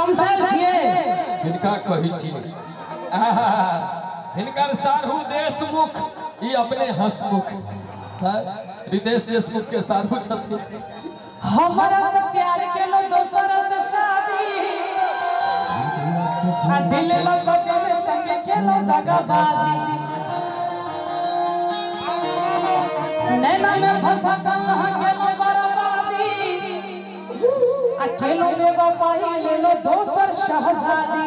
शमशेर छिए हिनका कही छी हिनकर सारू देशमुख ई अपने हंसमुख रितेश देशमुख के सारू छथिन। हमरा से प्यार केलो दोसर से शादी आ दिल लग दिल संग केलो दगाबाजी नैना में फंसा कलह केलो बर्बादी आ केलो बेवफाई लेलो दोसर शहजादी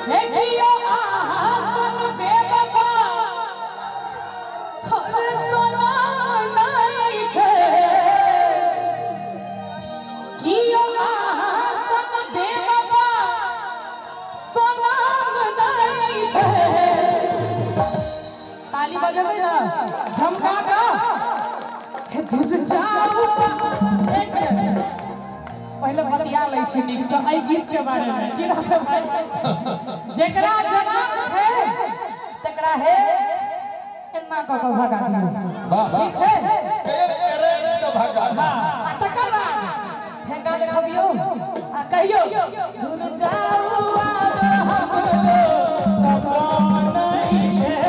हे कियो आसन बेवफा हर सोना नहीं छे कियो आसन बेवफा सोना नहीं छे ताली बजाबे ना झमका का हे दूध जाऊ पहले बतिया लै छी नीक से एहि गीत के बारे में की रहते भाई जेकरा जवान छे तकरा हे एना क के भगा दियो ठीक छे रेस के भगा हां तकर बाद ठेंगा देखबियो आ कहियो दूर जाऊ नहीं छे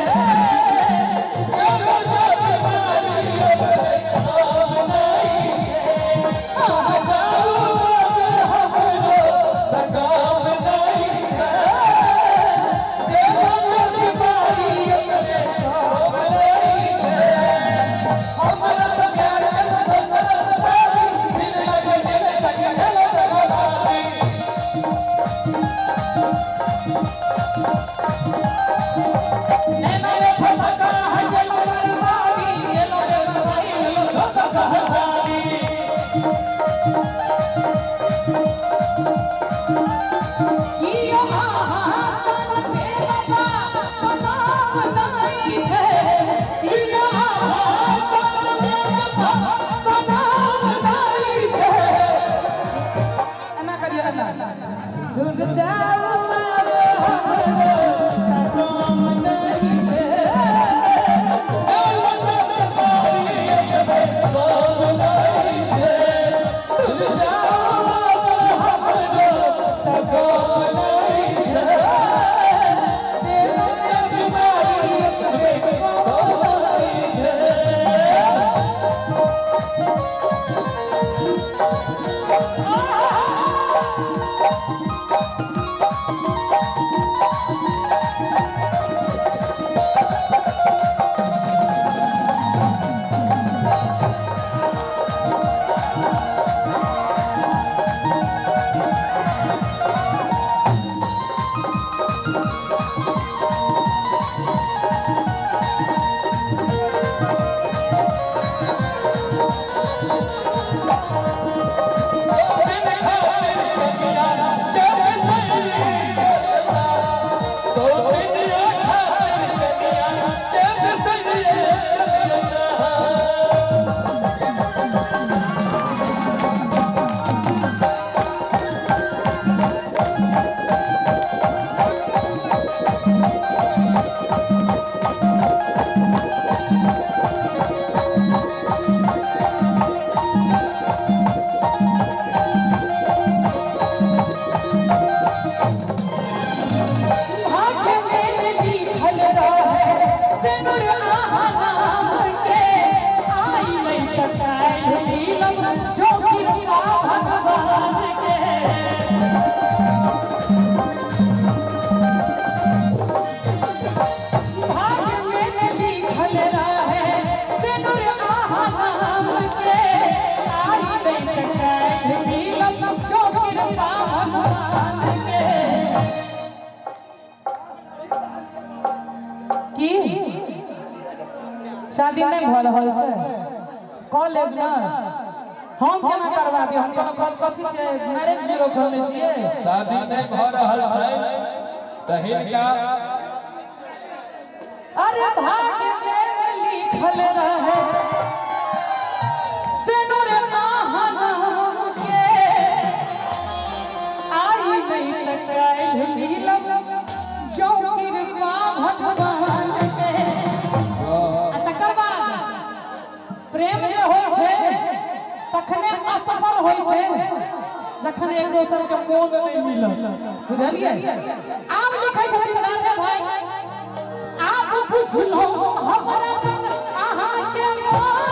शादी नहीं भ रहल छै क लेब ना हम केना करबा दी हम कोनो कल कथि छै मैरिज ब्यूरो खोलने छिए शादी नहीं भ रहल छै त हिनका अरे भाग्य में लिखल रहे सिनुर नाम के आई नहीं तकाई मिलब जो कृपा भगवान के तकर बाद प्रेम जे होय छै तखने असफल होय छै जखन एक दोसर के मोन नहीं मिलल बुझलिए आब लिखै छथिन राजा भाई आप बुझलो हमरा संग अहाँ के मोन